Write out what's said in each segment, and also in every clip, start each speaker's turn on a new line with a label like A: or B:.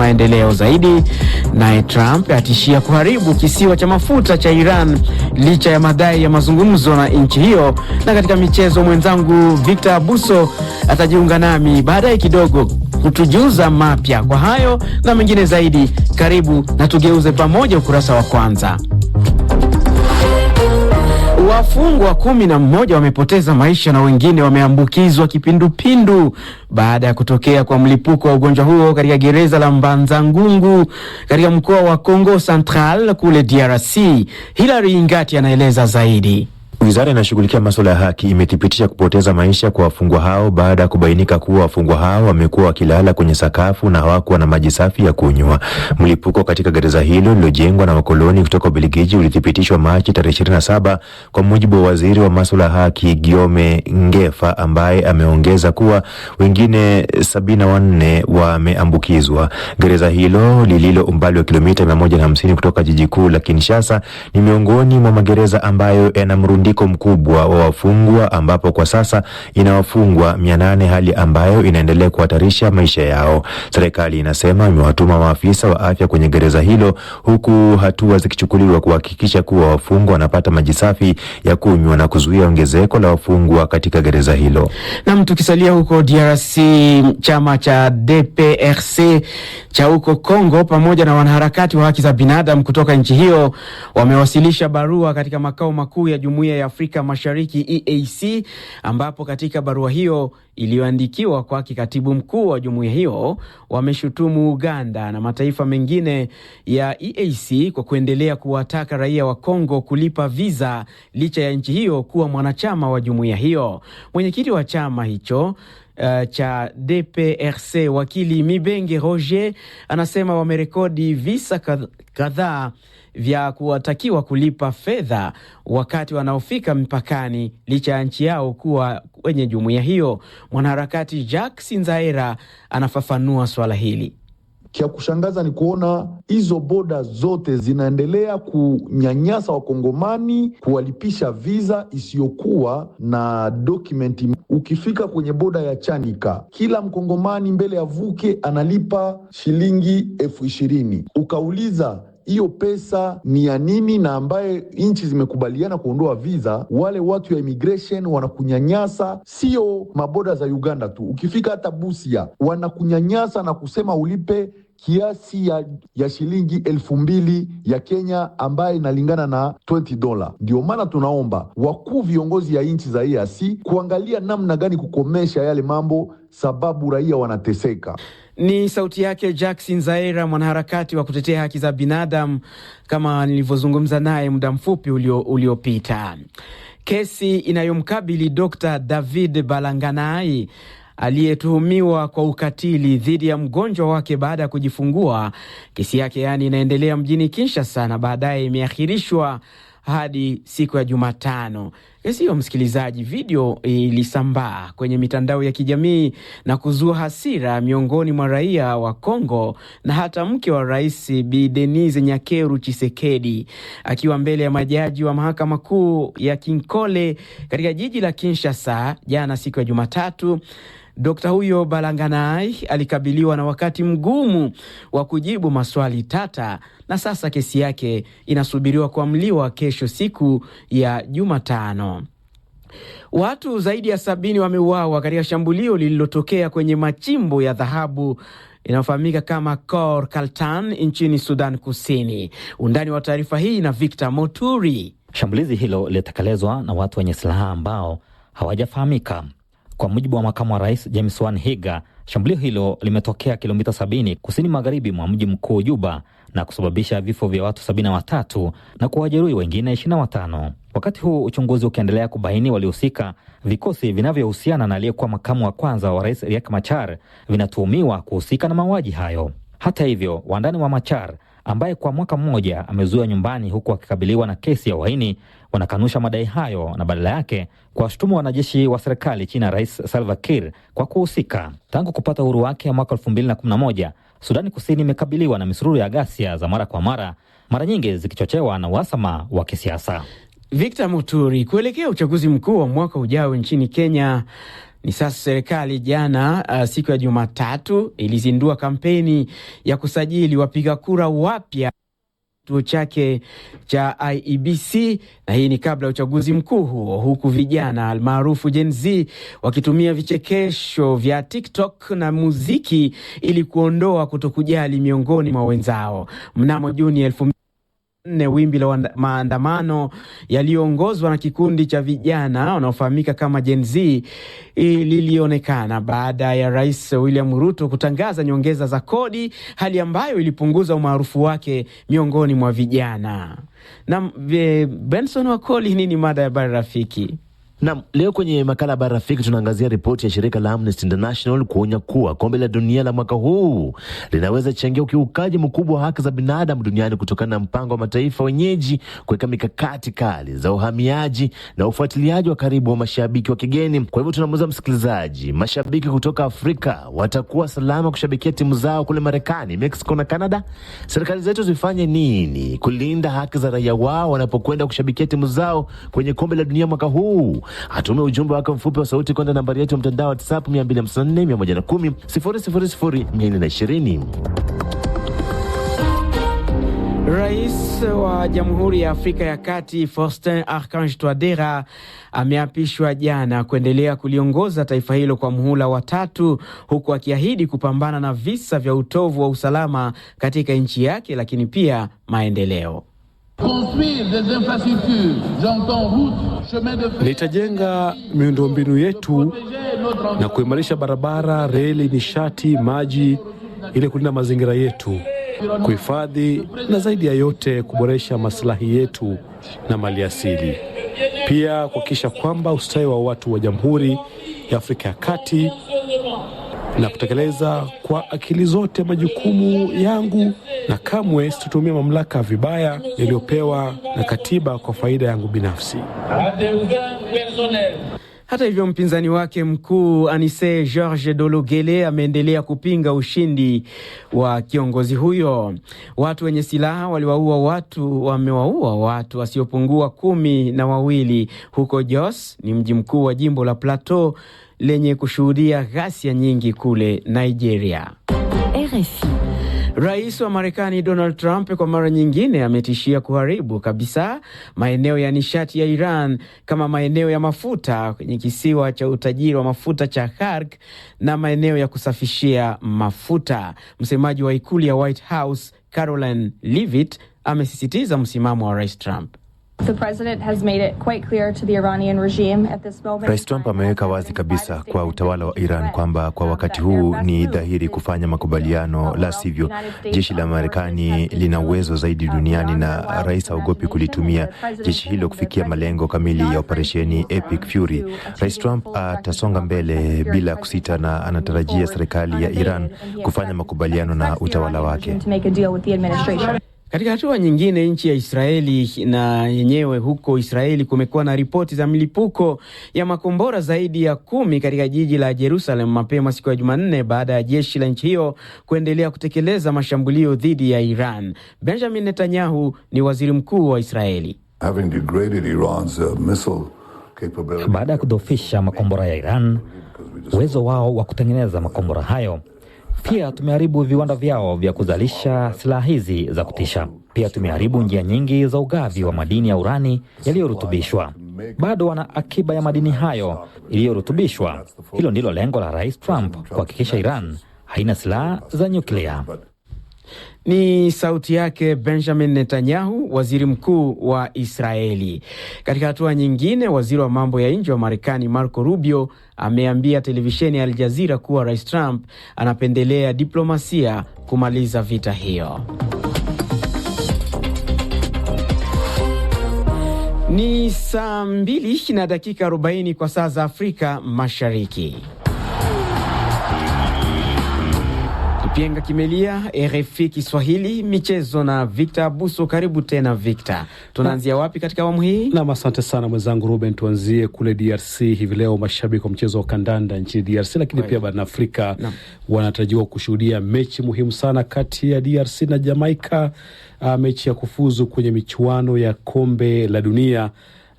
A: Maendeleo zaidi. Naye Trump atishia kuharibu kisiwa cha mafuta cha Iran licha ya madai ya mazungumzo na nchi hiyo. Na katika michezo, mwenzangu Victor Abuso atajiunga nami baadaye kidogo kutujuza mapya. Kwa hayo na mengine zaidi, karibu na tugeuze pamoja ukurasa wa kwanza. Wafungwa 11 wamepoteza maisha na wengine wameambukizwa kipindupindu baada ya kutokea kwa mlipuko wa ugonjwa huo katika gereza la Mbanza-Ngungu katika mkoa wa Kongo Central kule DRC. Hilary Ingati anaeleza zaidi.
B: Wizara inashughulikia masuala ya haki imethibitisha kupoteza maisha kwa wafungwa hao baada ya kubainika kuwa wafungwa hao wamekuwa wakilala kwenye sakafu na hawakuwa na maji safi ya kunywa. Mlipuko katika gereza hilo lililojengwa na wakoloni kutoka Ubelgiji ulithibitishwa Machi tarehe 27 kwa mujibu wa waziri wa masuala ya haki Guillaume Ngefa, ambaye ameongeza kuwa wengine 74 wameambukizwa. Gereza hilo lililo umbali wa kilomita 150 kutoka jiji kuu la Kinshasa ni miongoni mwa magereza ambayo yanamrundiko mkubwa wa wafungwa, ambapo kwa sasa ina wafungwa 800, hali ambayo inaendelea kuhatarisha maisha yao. Serikali inasema imewatuma maafisa wa afya kwenye gereza hilo, huku hatua zikichukuliwa kuhakikisha kuwa wafungwa wanapata maji safi ya kunywa na kuzuia ongezeko la wafungwa katika gereza hilo.
A: Na tukisalia huko DRC, chama cha DPRC cha huko Kongo pamoja na wanaharakati wa haki za binadamu kutoka nchi hiyo wamewasilisha barua katika makao makuu ya Jumuiya ya Afrika Mashariki EAC, ambapo katika barua hiyo iliyoandikiwa kwa katibu mkuu wa jumuiya hiyo wameshutumu Uganda na mataifa mengine ya EAC kwa kuendelea kuwataka raia wa Kongo kulipa visa licha ya nchi hiyo kuwa mwanachama wa jumuiya hiyo. Mwenyekiti wa chama hicho cha DPRC wakili Mibenge Roger anasema wamerekodi visa kadhaa vya kuwatakiwa kulipa fedha wakati wanaofika mpakani licha ya nchi yao kuwa kwenye jumuiya hiyo. Mwanaharakati Jacques Sinzaera anafafanua swala hili.
C: Kia kushangaza ni kuona hizo boda zote zinaendelea kunyanyasa wakongomani, kuwalipisha visa isiyokuwa na dokumenti. Ukifika kwenye boda ya Chanika, kila mkongomani mbele avuke analipa shilingi 20,000. Ukauliza hiyo pesa ni ya nini, na ambaye nchi zimekubaliana kuondoa visa, wale watu ya immigration wanakunyanyasa. Sio maboda za Uganda tu, ukifika hata Busia wanakunyanyasa na kusema ulipe kiasi ya shilingi 2,000 ya Kenya, ambaye inalingana na $20. Ndio maana tunaomba wakuu viongozi ya nchi za EAC kuangalia namna gani kukomesha yale mambo, sababu raia wanateseka.
A: Ni sauti yake Jackson Zaira, mwanaharakati wa kutetea haki za binadamu, kama nilivyozungumza naye muda mfupi uliopita. Kesi inayomkabili Dr. David Balanganai aliyetuhumiwa kwa ukatili dhidi ya mgonjwa wake baada ya kujifungua, kesi yake inaendelea mjini Kinshasa na baadaye imeahirishwa hadi siku ya Jumatano. Kesi hiyo, msikilizaji, video ilisambaa kwenye mitandao ya kijamii na kuzua hasira miongoni mwa raia wa Kongo na hata mke wa rais Bi Denise Nyakeru Chisekedi akiwa mbele ya majaji wa mahakama kuu ya Kinkole katika jiji la Kinshasa jana siku ya Jumatatu. Dr. huyo Balanganai alikabiliwa na wakati mgumu wa kujibu maswali tata, na sasa kesi yake inasubiriwa kuamliwa kesho siku ya Jumatano. Watu zaidi ya 70 wameuawa katika shambulio lililotokea kwenye machimbo ya dhahabu inayofahamika kama Kor Kaltan nchini Sudan Kusini. Undani wa taarifa hii na Victor Moturi.
D: Shambulizi hilo lilitekelezwa na watu wenye silaha ambao hawajafahamika. Kwa mujibu wa makamu wa rais James Wanhiga, shambulio hilo limetokea kilomita 70 kusini magharibi mwa mji mkuu Juba na kusababisha vifo vya watu 73 na kuwajeruhi wengine 25. Wakati huu uchunguzi ukiendelea kubaini waliohusika, vikosi vinavyohusiana na aliyekuwa makamu wa kwanza wa rais Riek Machar vinatuhumiwa kuhusika na mauaji hayo. Hata hivyo, wandani wa Machar ambaye kwa mwaka mmoja amezuiwa nyumbani huku akikabiliwa na kesi ya uhaini wanakanusha madai hayo na badala yake kuwashutumu wanajeshi wa serikali chini ya Rais Salva Kiir kwa kuhusika. Tangu kupata uhuru wake mwaka 2011, Sudani Kusini imekabiliwa na misururu ya ghasia za mara kwa mara nyingi zikichochewa na uhasama wa kisiasa.
A: Victor Muturi, kuelekea uchaguzi mkuu wa mwaka ujao nchini Kenya, Ni sasa serikali jana siku ya Jumatatu ilizindua kampeni ya kusajili wapiga kura wapya kituo chake cha IEBC, na hii ni kabla ya uchaguzi mkuu huo, huku vijana almaarufu Gen Z wakitumia vichekesho vya TikTok na muziki ili kuondoa kutokujali miongoni mwa wenzao. Mnamo Juni 2004 wimbi la maandamano yaliyoongozwa na kikundi cha vijana wanaofahamika kama Gen Z lilionekana baada ya Rais William Ruto kutangaza nyongeza za kodi, hali ambayo ilipunguza umaarufu wake miongoni mwa vijana. Na Benson Wakoli, nini mada ya Habari Rafiki?
E: Naam, leo kwenye makala Habari Rafiki tunaangazia ripoti ya shirika la Amnesty International kuonya kuwa kombe la dunia la mwaka huu linaweza changia ukiukaji mkubwa wa haki za binadamu duniani kutokana na mpango wa mataifa wenyeji kuweka mikakati kali za uhamiaji na ufuatiliaji wa karibu wa mashabiki wa kigeni. Kwa hivyo tunamuuliza msikilizaji, mashabiki kutoka Afrika watakuwa salama kushabikia timu zao kule Marekani, Mexico na Canada? Serikali zetu zifanye nini kulinda haki za raia wao wanapokwenda kushabikia timu zao kwenye kombe la dunia mwaka huu? Atume ujumbe wako mfupi wa sauti kwenda nambari yetu ya mtandao WhatsApp 254 110 000 420.
A: Rais wa Jamhuri ya Afrika ya Kati Faustin Archange Touadera ameapishwa jana kuendelea kuliongoza taifa hilo kwa muhula wa 3, huku akiahidi kupambana na visa vya utovu wa usalama katika nchi yake, lakini pia maendeleo.
F: Nitajenga miundombinu yetu na kuimarisha barabara, reli, nishati, maji ili kulinda mazingira yetu, kuhifadhi na zaidi ya yote kuboresha maslahi yetu na maliasili. Pia kuhakikisha kwamba ustawi wa watu wa Jamhuri ya Afrika ya Kati na kutekeleza kwa akili zote majukumu yangu, na kamwe situtumia mamlaka vibaya niliyopewa na katiba kwa faida yangu binafsi.
A: Hata hivyo, mpinzani wake mkuu Anise George Dologele ameendelea kupinga ushindi wa kiongozi huyo. Watu wenye silaha wamewaua watu wasiopungua 12 huko Jos, ni mji mkuu wa jimbo la Plateau lenye kushuhudia ghasia nyingi kule Nigeria. RFI. Rais wa Marekani Donald Trump kwa mara nyingine ametishia kuharibu kabisa maeneo ya nishati ya Iran kama maeneo ya mafuta kwenye kisiwa cha utajiri wa mafuta cha Khark na maeneo ya kusafishia mafuta. Msemaji wa ikulu ya White House Caroline Leavitt amesisitiza msimamo wa Rais Trump.
B: Rais Trump ameweka wazi kabisa kwa utawala wa Iran kwamba kwa wakati huu ni dhahiri kufanya makubaliano, la sivyo jeshi la Marekani lina uwezo zaidi duniani na rais haogopi kulitumia jeshi hilo kufikia malengo kamili ya operesheni Epic Fury. Rais Trump atasonga mbele bila kusita na anatarajia serikali ya Iran kufanya makubaliano na utawala wake.
A: Katika hatua nyingine, nchi ya Israeli na yenyewe huko Israeli kumekuwa na ripoti za milipuko ya makombora zaidi ya 10 katika jiji la Jerusalem mapema siku ya Jumanne baada ya jeshi la nchi hiyo kuendelea kutekeleza mashambulio dhidi ya Iran. Benjamin Netanyahu ni waziri mkuu wa Israeli.
D: Baada ya kudhoofisha makombora ya Iran, uwezo wao wa kutengeneza makombora hayo, pia tumeharibu viwanda vyao vya kuzalisha silaha hizi za kutisha. Pia tumeharibu njia nyingi za ugavi wa madini ya urani yaliyorutubishwa. Bado wana akiba ya madini hayo iliyorutubishwa. Hilo ndilo lengo la Rais Trump, kuhakikisha Iran haina silaha za nyuklia.
A: Ni sauti yake Benjamin Netanyahu, waziri mkuu wa Israeli. Katika hatua nyingine, waziri wa mambo ya nje wa Marekani Marco Rubio ameambia televisheni ya Al Jazeera kuwa Rais Trump anapendelea diplomasia kumaliza vita hiyo. Ni saa 2 na dakika 40 kwa saa za Afrika Mashariki. Kipenga kimelia, RFI Kiswahili michezo na Victor Abuso. Karibu tena Victor. Tunaanzia wapi katika awamu hii?
F: Na asante sana mwenzangu Ruben, tuanzie kule DRC. Hivi leo mashabiki wa mchezo wa kandanda nchini DRC lakini pia barani Afrika wanatarajiwa kushuhudia mechi muhimu sana kati ya DRC na Jamaica, mechi ya kufuzu kwenye michuano ya kombe la dunia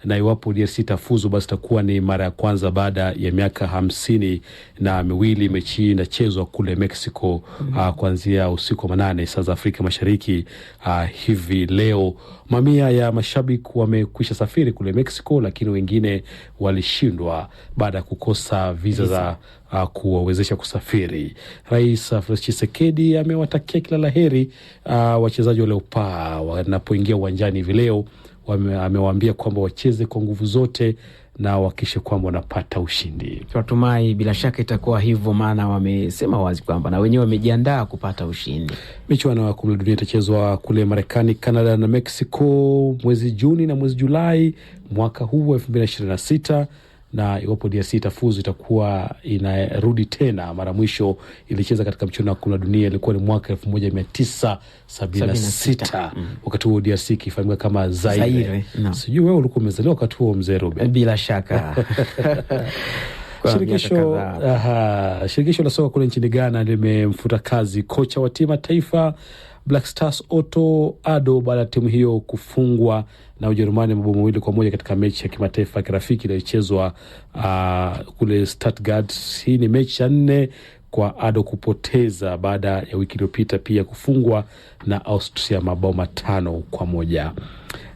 F: na iwapo DRC itafuzu basi itakuwa ni mara ya kwanza baada ya miaka 52 mechi inachezwa kule Mexico kuanzia usiku wa manane saa za Afrika Mashariki hivi leo. Mamia ya mashabiki wamekwisha safiri kule Mexico, lakini wengine walishindwa baada ya kukosa visa za kuwawezesha kusafiri. Rais Felix Tshisekedi amewatakia kila laheri wachezaji wa Leopards wanapoingia uwanjani hivi leo. Amewaambia kwamba wacheze kwa nguvu zote na wakishe kwamba wanapata ushindi.
A: Tunatumai bila shaka itakuwa hivyo, maana wamesema wazi kwamba na wenyewe wamejiandaa kupata ushindi.
F: Michuano ya kombe la dunia itachezwa kule Marekani, Canada na Mexico mwezi Juni na mwezi Julai mwaka huu 2026, na iwapo DRC itafuzu itakuwa inarudi tena. Mara mwisho ilicheza katika mchuano wa kombe la dunia ilikuwa ni mwaka 1976. Wakati huo DRC ikifahamika kama Zaire. No. Sijui wewe ulikuwa umezaliwa wakati huo mzee Ruben?
A: Bila shaka.
F: Shirikisho la soka kule nchini Ghana limemfuta kazi kocha wa timu taifa Black Stars Otto Addo baada ya timu hiyo kufungwa na Ujerumani 2-1 katika mechi ya kimataifa kirafiki iliyochezwa kule Stuttgart. Hii ni mechi ya 4 kwa Addo kupoteza baada ya wiki iliyopita pia kufungwa na Austria 5-1.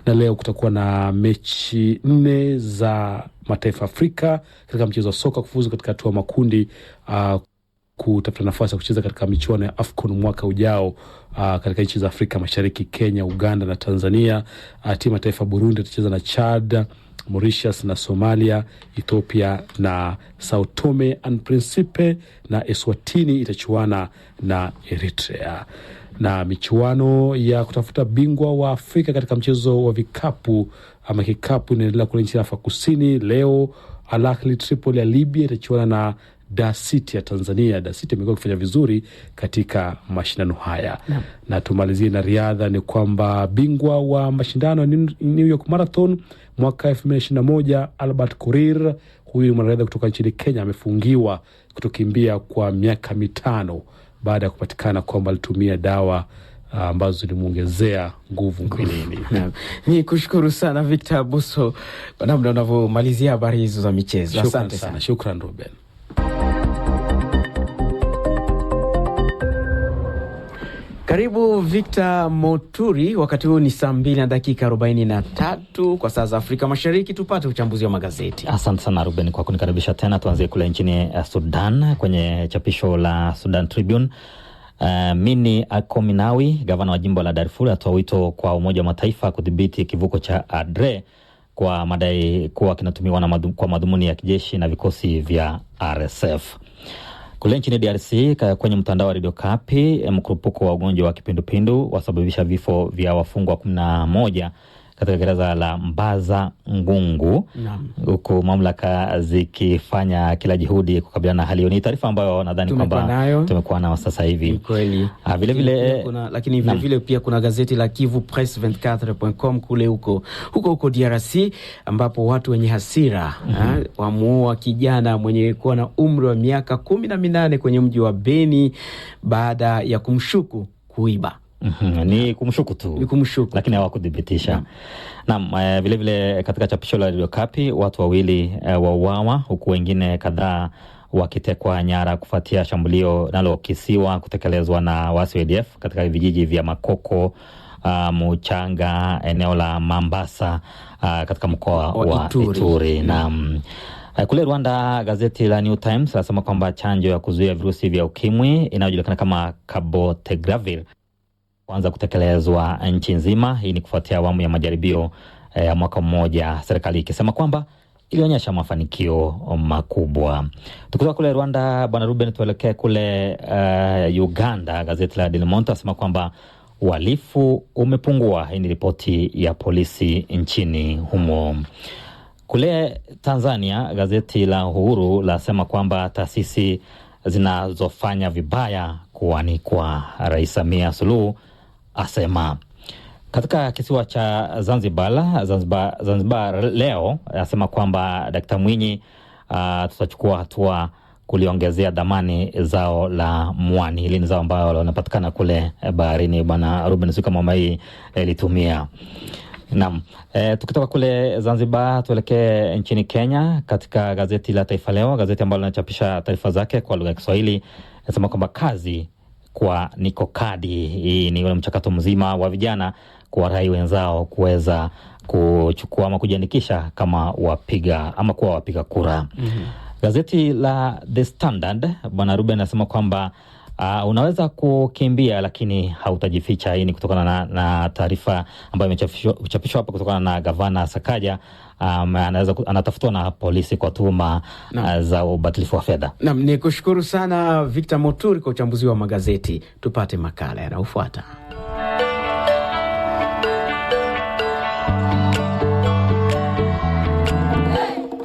F: Na leo kutakuwa na mechi 4 za mataifa Afrika katika mchezo wa soka kufuzu katika hatua makundi kutafuta nafasi ya kucheza katika michuano ya AFCON mwaka ujao katika nchi za Afrika Mashariki, Kenya, Uganda na Tanzania. Timu ya taifa Burundi itacheza na Chad, Mauritius na Somalia, Ethiopia na Sao Tome and Principe, na Eswatini itachuana na Eritrea. Na michuano ya kutafuta bingwa wa Afrika katika mchezo wa vikapu ama kikapu inaendelea kule nchini Afrika Kusini. Leo Al Ahly Tripoli ya Libya itachuana na Dar City ya Tanzania. Dar City imekuwa kufanya vizuri katika mashindano haya. Na tumalizie na riadha, ni kwamba bingwa wa mashindano New York Marathon mwaka 2021 Albert Korir, huyu ni mwanariadha kutoka nchini Kenya, amefungiwa kutokimbia kwa miaka 5 baada ya kupatikana kwamba alitumia dawa ambazo zilimuongezea nguvu mwilini.
A: Ni kushukuru sana Victor Abuso kwa namna unavyomalizia habari hizo za michezo. Asante sana.
F: Shukran Ruben.
A: Karibu Victor Moturi. Wakati huu ni saa 2:43 kwa saa za Afrika Mashariki. Tupate uchambuzi wa magazeti.
D: Asante sana Ruben kwa kunikaribisha tena. Tuanzie kule nchini Sudan kwenye chapisho la Sudan Tribune. Mini Akominawi, gavana wa jimbo la Darfur, atoa wito kwa Umoja wa Mataifa kudhibiti kivuko cha Adre kwa madai kuwa kinatumiwa kwa madhumuni ya kijeshi na vikosi vya RSF. Kule nchini DRC kwenye mtandao wa Radio Kapi, mkurupuko wa ugonjwa wa kipindupindu wasababisha vifo vya wafungwa 11 katika gereza la Mbaza Ngungu, huku mamlaka zikifanya kila juhudi kukabiliana na hali hiyo. Ni taarifa ambayo nadhani kwamba tumekuwa nao sasa hivi.
A: Kweli.
D: Vile vile
A: lakini vile vile pia kuna gazeti la kivupresse24.com kule huko DRC, ambapo watu wenye hasira wamuua kijana mwenye kuwa na umri wa miaka 18 kwenye mji wa Beni baada ya kumshuku kuiba.
D: Ni kumshuku tu. Lakini hawakudhibitisha. Naam, vile vile katika chapisho la Radio Kapi, watu 2 wauawa huku wengine kadhaa wakitekwa nyara kufuatia shambulio nalokisiwa kutekelezwa na waasi wa ADF katika vijiji vya Makoko, Muchanga, eneo la Mambasa katika mkoa wa Ituri. Na kule Rwanda, gazeti la New Times lasema kwamba chanjo ya kuzuia virusi vya ukimwi inayojulikana kama Cabotegravir kuanza kutekelezwa nchi nzima. Hii ni kufuatia awamu ya majaribio ya mwaka mmoja, serikali ikisema kwamba ilionyesha mafanikio makubwa. Tukitoka kule Rwanda, bwana Ruben, tuelekee kule Uganda. Gazeti la Daily Monitor lasema kwamba uhalifu umepungua. Hii ni ripoti ya polisi nchini humo. Kule Tanzania, gazeti la Uhuru lasema kwamba taasisi zinazofanya vibaya kuanikwa. Rais Samia Suluhu asema. Katika kisiwa cha Zanzibar leo asema kwamba Dkt. Mwinyi tutachukua hatua kuliongezea dhamani zao la mwani. Hili ni zao ambalo linapatikana kule baharini. Bwana Ruben Suka mama hii litumia. Naam. Tukitoka kule Zanzibar tuelekee nchini Kenya, katika gazeti la Taifa Leo, gazeti ambalo linachapisha taarifa zake kwa lugha ya Kiswahili, nasema kwamba kazi kwa Niko Kadi. Hii ni ule mchakato mzima wa vijana kuwarai wenzao kuweza kuchukua ama kujiandikisha kama wapiga ama kuwa wapiga kura. Gazeti la The Standard, Bwana Ruben anasema kwamba unaweza kukimbia lakini hautajificha. Hii ni kutokana na taarifa ambayo imechapishwa hapa kutokana na Gavana Sakaja. Anatafutwa na polisi kwa tuhuma za ubadilifu wa fedha.
A: Naam, ni kushukuru sana Victor Moturi kwa uchambuzi wa magazeti. Tupate makala yanayofuata.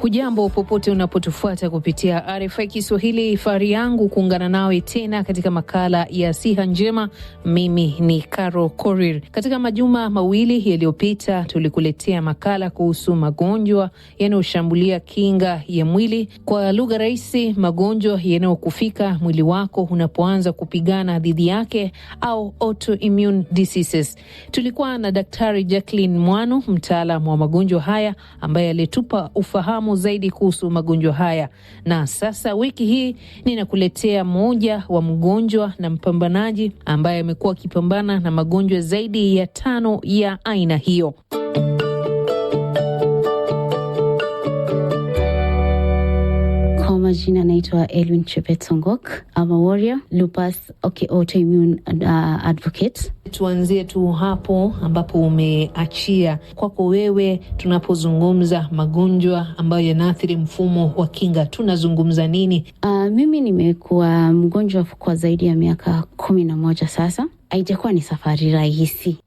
G: Hujambo popote unapotufuata kupitia RFI Kiswahili, fahari yangu kuungana nawe tena katika makala ya Siha Njema. Mimi ni Caro Korir. Katika majuma mawili yaliyopita tulikuletea makala kuhusu magonjwa yanayoshambulia kinga ya mwili. Kwa lugha rahisi, magonjwa yanayokufika mwili wako unapoanza kupigana dhidi yake, au autoimmune diseases. Tulikuwa na Daktari Jacqueline Mwanu, mtaalamu wa magonjwa haya, ambaye alitupa ufahamu zaidi kuhusu magonjwa haya. Na sasa wiki hii ninakuletea mmoja wa mgonjwa na mpambanaji ambaye amekuwa akipambana na magonjwa zaidi ya 5 ya aina hiyo.
H: Kwa majina naitwa Elwin Chebet Songok. I'm a warrior, lupus, autoimmune advocate.
G: Tuanzie tu hapo ambapo umeachia. Kwako wewe, tunapozungumza magonjwa ambayo yanaathiri mfumo wa kinga, tunazungumza nini?
H: Mimi nimekuwa mgonjwa kwa zaidi ya miaka 11 sasa. Haijakuwa ni safari rahisi.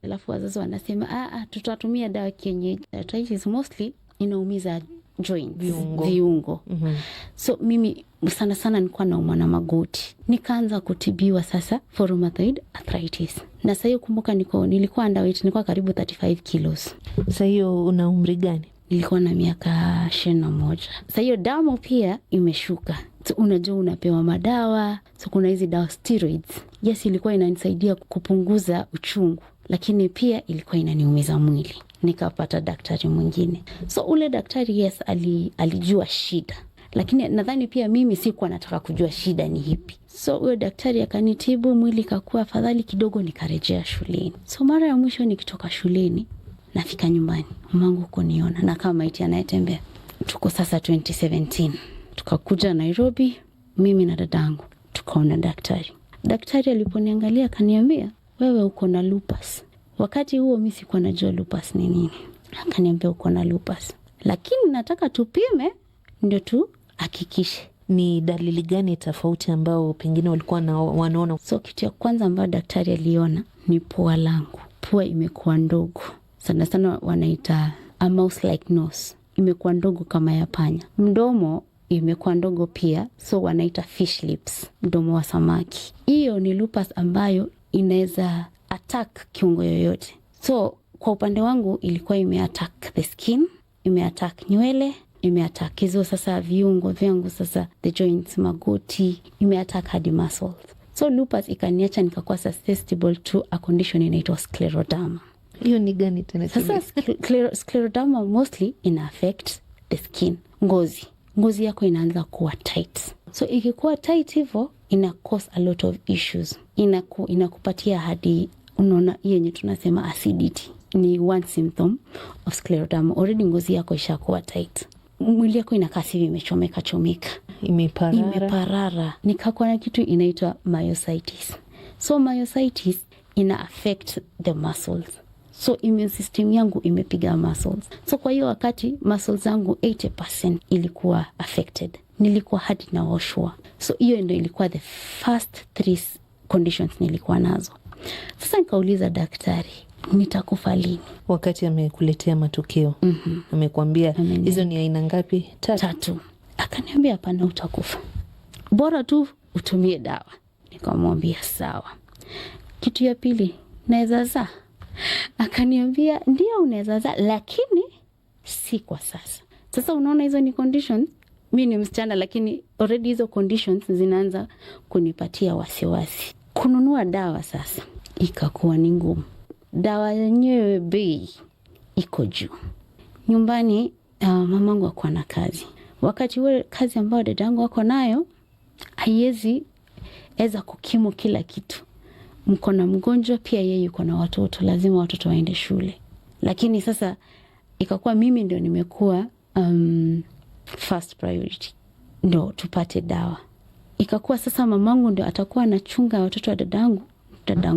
H: Alafu wazazi wanasema tutatumia dawa kienyeji. Arthritis mostly inaumiza joints, viungo. So mimi sana nilikuwa naumwa na magoti. Nikaanza kutibiwa sasa for rheumatoid arthritis. Na sasa hiyo kumbuka nilikuwa underweight, nilikuwa karibu 35 kilos.
G: Sasa hiyo una umri gani?
H: Nilikuwa na miaka 21. Sasa hiyo damu pia imeshuka. So unajua unapewa madawa. So kuna hizi dawa steroids. Yes, ilikuwa inanisaidia kupunguza uchungu, lakini pia ilikuwa inaniumiza mwili. Nikapata daktari mwingine. So ule daktari yes alijua shida, lakini nadhani pia mimi sikuwa nataka kujua shida ni ipi. So huyo daktari akanitibu, mwili kakuwa afadhali kidogo, nikarejea shuleni. So mara ya mwisho nikitoka shuleni nafika nyumbani, mamangu kuniona na kama iti anayetembea. Tuko sasa 2017. Tukakuja Nairobi, mimi na dadangu, tukaona daktari. Daktari aliponiangalia akaniambia, wewe uko na lupus. Wakati huo mimi sikuwa najua lupus ni nini. Akaniambia uko na lupus, lakini nataka tupime ndio tu hakikishe.
G: Ni dalili gani tofauti ambao pengine walikuwa wanaona?
H: So kitu ya kwanza ambayo daktari aliona ni pua langu. Pua imekuwa ndogo. Sana wanaita a mouse like nose. Imekuwa ndogo kama ya panya. Mdomo imekuwa ndogo pia, so wanaita fish lips, mdomo wa samaki. Hiyo ni lupus ambayo inaweza attack kiungo yoyote. So kwa upande wangu ilikuwa imeattack the skin, imeattack nywele, imeattack hizo sasa viungo vyangu, sasa the joints, magoti, imeattack hadi muscles. So lupus ikaniacha nikakuwa susceptible to a condition inaitwa scleroderma.
G: Hiyo ni gani tena?
H: Sasa scleroderma mostly ina affect the skin, ngozi yako inaanza kuwa tight. So ikikuwa tight hivyo ina cause a lot of issues. Inakupatia hadi unaona yenye tunasema acidity. Ni one symptom of scleroderma. Already ngozi yako ishakuwa tight. Mwili yako inakaa hivi imechomeka, imeparara. Nikakuwa na kitu inaitwa myositis. So myositis ina affect the muscles. so immune system yangu imepiga muscles. So kwa hiyo wakati muscles zangu 80% ilikuwa affected, nilikuwa hadi naoshwa. So hiyo ndio ilikuwa the first 3 conditions nilikuwa nazo. Sasa nikauliza daktari, nitakufa lini?
G: Wakati amekuletea matokeo, amekwambia hizo ni aina ngapi?
H: 3. Akaniambia hapana, utakufa, bora tu utumie dawa. Nikamwambia sawa. Kitu ya pili, naweza zaa? Akaniambia ndio unaweza zaa, lakini si kwa sasa. Sasa unaona hizo ni conditions. Mimi ni msichana, lakini already hizo conditions zinaanza kunipatia wasiwasi. Kununua dawa sasa ikakuwa ni ngumu. Dawa yenyewe bei iko juu. Nyumbani mamangu akuwa na kazi. Wakati ule kazi ambayo dadangu wako nayo haiwezi eza kukimu kila kitu. Mko na mgonjwa pia, yeye yuko na watoto, lazima watoto waende shule. Lakini sasa ikakuwa mimi ndio nimekuwa first priority, ndio tupate dawa. Ikakuwa sasa mamangu ndio atakuwa anachunga watoto wa dadangu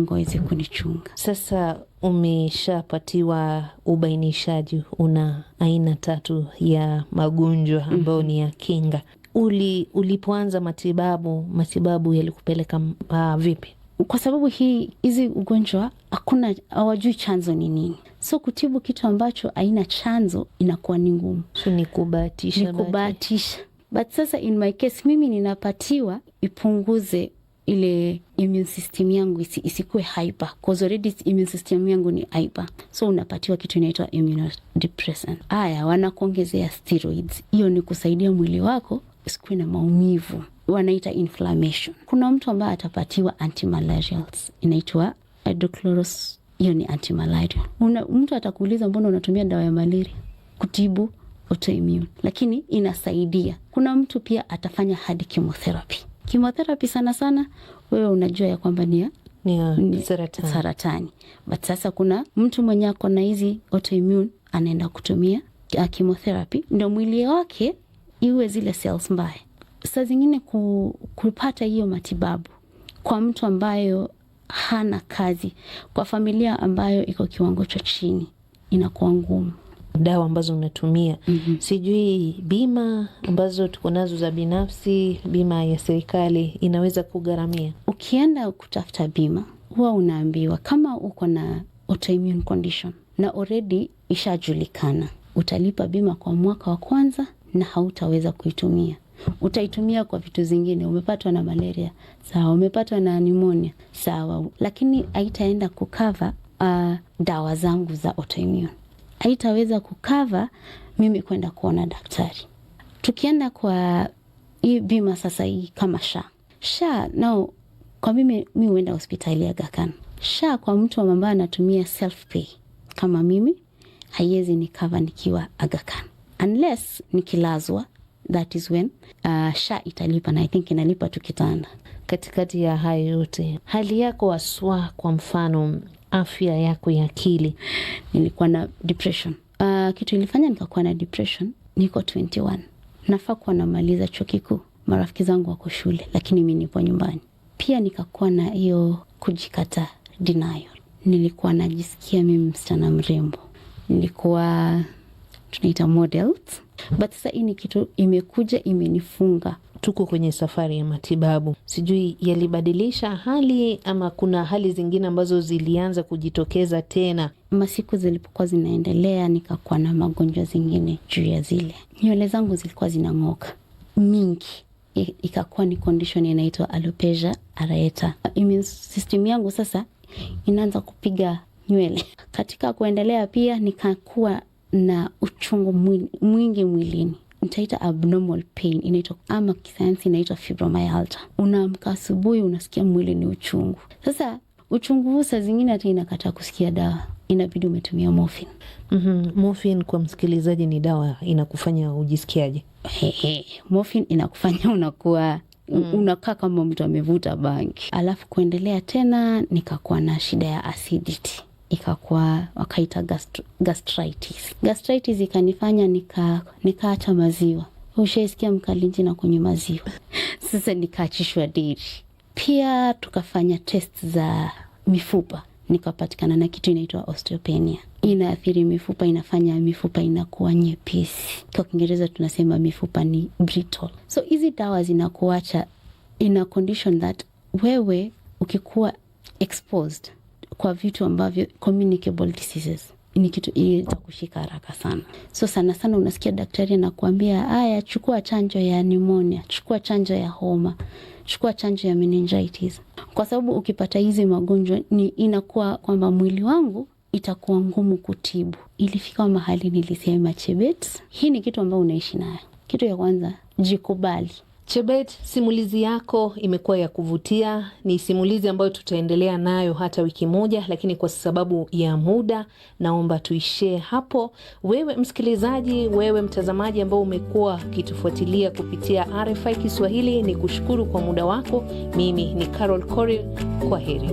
H: hawezi kunichunga.
G: Sasa umeshapatiwa ubainishaji, una aina 3 ya magonjwa ambayo ni ya kinga. Ulipoanza matibabu yalikupeleka vipi?
H: Kwa sababu hizi ugonjwa hakuna, hawajui chanzo ni nini. So kutibu kitu ambacho haina chanzo inakuwa ni ngumu.
G: So ni kubahatisha.
H: But sasa in my case mimi ninapatiwa ipunguze ile immune system yangu isikuwe hyper, because already immune system yangu ni hyper. So unapatiwa kitu inaitwa immunodepressant. Wanakuongezea steroids. Hiyo ni kusaidia mwili wako isikuwe na maumivu. Wanaita inflammation. Kuna mtu ambaye atapatiwa antimalarials, inaitwa hydroxychloroquine. Hiyo ni antimalarial. Mtu atakuuliza mbona unatumia dawa ya malaria? Kutibu autoimmune, lakini inasaidia. Kuna mtu pia atafanya hadi chemotherapy. Chemotherapy sana wewe unajua ya kwamba ni saratani. But sasa kuna mtu mwenye ako na hizi autoimmune anaenda kutumia chemotherapy ndio mwili wake iwe zile cells mbaya. Saa zingine kupata hiyo matibabu kwa mtu ambayo hana kazi, kwa familia ambayo iko kiwango cha chini, inakuwa ngumu.
G: Dawa ambazo unatumia, sijui bima ambazo tuko nazo za binafsi, bima ya serikali inaweza kugharamia?
H: Ukienda kutafuta bima, huwa unaambiwa kama uko na autoimmune condition na already ishajulikana, utalipa bima kwa mwaka wa kwanza na hautaweza kuitumia. Utaitumia kwa vitu zingine. Umepatwa na malaria, sawa. Umepatwa na pneumonia, sawa. Lakini haitaenda kukava dawa zangu za autoimmune. Haitaweza kukava mimi kwenda kuona daktari. Tukienda kwa hii bima sasa, hii kama SHA nao, kwa mimi huenda hospitali ya Aga Khan. SHA kwa mtu ambaye anatumia self pay kama mimi haiwezi ni cover nikiwa Aga Khan, unless nikilazwa. That is when SHA italipa, na I think inalipa tukitanda.
G: Katikati ya hayo yote, hali yako aswa, kwa mfano afya yako ya akili?
H: Nilikuwa na depression. Kitu ilifanya nikakuwa na depression, niko 21. Nafaa kuwa namaliza chuo kikuu. Marafiki zangu wako shule, lakini mimi nipo nyumbani. Pia nikakuwa na hiyo kujikata, denial. Nilikuwa najisikia mimi msichana mrembo. Nilikuwa tunaita models. But sasa hii ni kitu imekuja imenifunga.
G: Tuko kwenye safari ya matibabu. Sijui yalibadilisha hali ama kuna hali zingine ambazo zilianza kujitokeza tena?
H: Masiku zilipokuwa zinaendelea nikakuwa na magonjwa zingine juu ya zile. Nywele zangu zilikuwa zinang'oka mingi. Ikakuwa ni condition inaitwa alopecia areata. Immune system yangu sasa inaanza kupiga nywele. Katika kuendelea pia nikakuwa na uchungu mwingi mwilini. Nitaita abnormal pain, inaitwa ama kisayansi inaitwa fibromyalgia. Unaamka asubuhi unasikia mwili ni uchungu. Sasa uchungu huu saa zingine hata inakataa kusikia dawa, inabidi umetumia morphine.
G: Morphine kwa msikilizaji ni dawa inakufanya ujisikiaje?
H: Morphine inakufanya unakuwa unakaa kama mtu amevuta bangi. Alafu kuendelea tena nikakuwa na shida ya acidity. Ikakuwa wakaita gastritis. Gastritis ikanifanya nikaacha maziwa. Ushaisikia mkalinji na kunywa maziwa. Sasa nikaachishwa dairy. Pia tukafanya test za mifupa. nikapatikana na kitu inaitwa osteopenia. Inaathiri mifupa, inafanya mifupa inakuwa nyepesi. Kwa Kiingereza tunasema mifupa ni brittle. So hizi dawa zinakuacha in a condition that wewe ukikuwa exposed kwa vitu ambavyo communicable diseases, ni kitu itakushika haraka sana. So sana sana unasikia daktari anakuambia, haya chukua chanjo ya pneumonia, chukua chanjo ya homa, chukua chanjo ya meningitis. Kwa sababu ukipata hizi magonjwa ni inakuwa kwamba mwili wangu itakuwa ngumu kutibu. Ilifika mahali nilisema, Chebet, hii ni kitu ambayo unaishi nayo. Kitu ya kwanza, jikubali.
G: Chebet, simulizi yako imekuwa ya kuvutia. Ni simulizi ambayo tutaendelea nayo hata wiki moja, lakini kwa sababu ya muda naomba tuishie hapo. Wewe msikilizaji, wewe mtazamaji ambao umekuwa kitufuatilia kupitia RFI Kiswahili, ni kushukuru kwa muda wako. Mimi ni Carol Korir, kwa heri.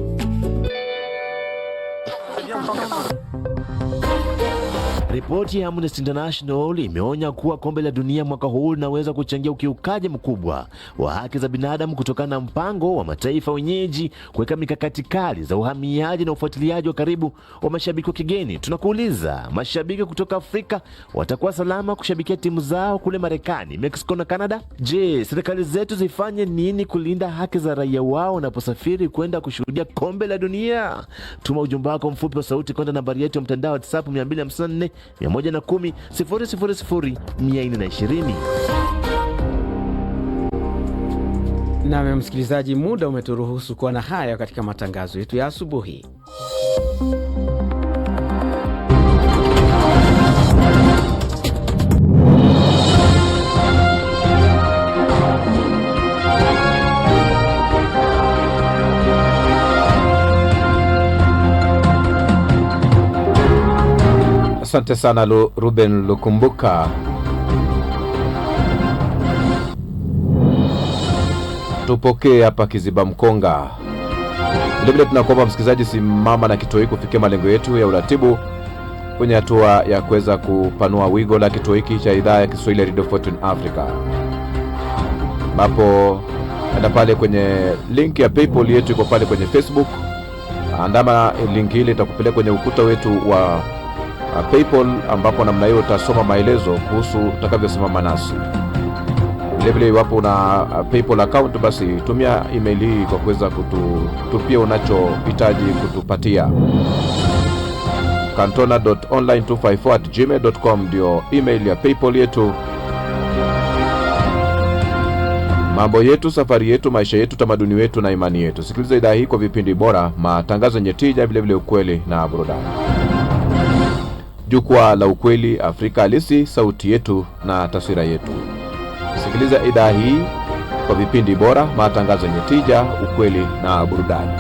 E: Ripoti ya Amnesty International imeonya kuwa kombe la dunia mwaka huu linaweza kuchangia ukiukaji mkubwa wa haki za binadamu kutokana na mpango wa mataifa wenyeji kuweka mikakati kali za uhamiaji na ufuatiliaji wa karibu wa mashabiki wa kigeni. Tunakuuliza, mashabiki kutoka Afrika watakuwa salama kushabikia timu zao kule Marekani, Mexico na Canada? Je, serikali zetu zifanye nini kulinda haki za raia wao wanaposafiri kwenda kushuhudia kombe la dunia? Tuma ujumbe wako mfupi wa sauti kwenda nambari yetu ya mtandao WhatsApp 254 110 000 420.
A: Na msikilizaji, muda umeturuhusu kuwa na haya katika matangazo yetu ya asubuhi.
I: Asante sana Ruben Lukumbuka. Tupokee hapa Kiziba Mkonga. Vilevile tunakuomba msikilizaji, simama na kituo hiki kufikia malengo yetu ya uratibu kwenye hatua ya kuweza kupanua wigo la kituo hiki cha idhaa ya Kiswahili ya Radio Fortune Africa. Ambapo enda pale kwenye link ya PayPal yetu iko pale kwenye Facebook. Andama link ile itakupeleka kwenye ukuta wetu wa PayPal, ambapo namna hiyo utasoma maelezo kuhusu utakavyosimama nasi. Vilevile iwapo una PayPal account, basi tumia email hii kwa kuweza kutupia unachohitaji kutupatia. cantona.online254@gmail.com ndio email ya PayPal yetu. Mambo yetu, safari yetu, maisha yetu, tamaduni wetu na imani yetu. Sikiliza idhaa hii kwa vipindi bora, matangazo yenye tija, vilevile ukweli na burudani. Jukwaa la ukweli, Afrika Halisi, sauti yetu na taswira yetu. Sikiliza idhaa hii kwa vipindi bora, matangazo yenye tija, ukweli na burudani.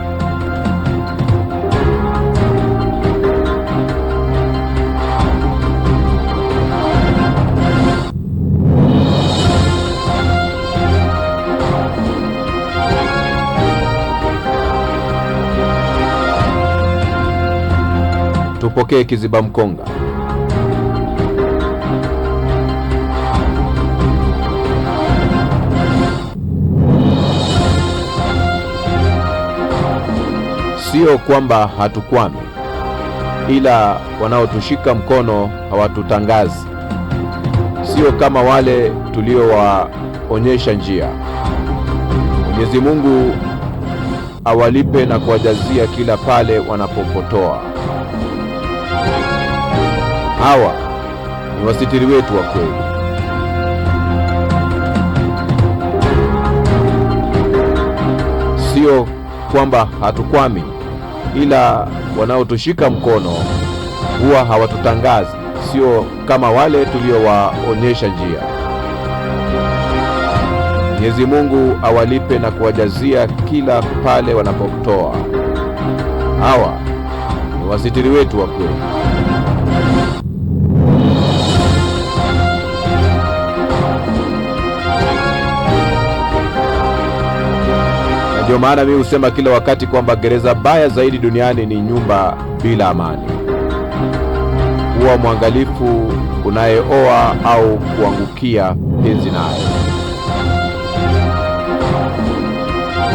I: Tupokee Kiziba Mkonga. Sio kwamba hatukwami, ila wanaotushika mkono hawatutangazi. Sio kama wale tuliowaonyesha njia. Mwenyezi Mungu awalipe na kuwajazia kila pale wanapopotoa. Hawa ni wasitiri wetu wa kweli. Sio kwamba hatukwami, ila wanaotushika mkono huwa hawatutangazi. Sio kama wale tuliowaonyesha njia. Mwenyezi Mungu awalipe na kuwajazia kila pale wanapotoa. Hawa ni wasitiri wetu wa kweli. Ndio maana mimi husema kila wakati kwamba gereza baya zaidi duniani ni nyumba bila amani. Kuwa mwangalifu unayeoa au kuangukia penzi naye.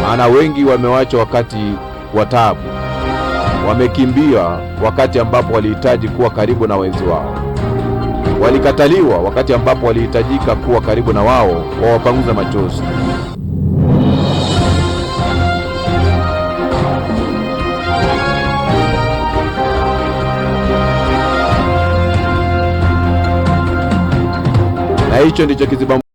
I: Maana wengi wamewacha wakati wa taabu, wamekimbia wakati ambapo walihitaji kuwa karibu na wenzi wao. Walikataliwa wakati ambapo walihitajika kuwa karibu na wao wawapanguza machozi. Na hicho ndicho kiziba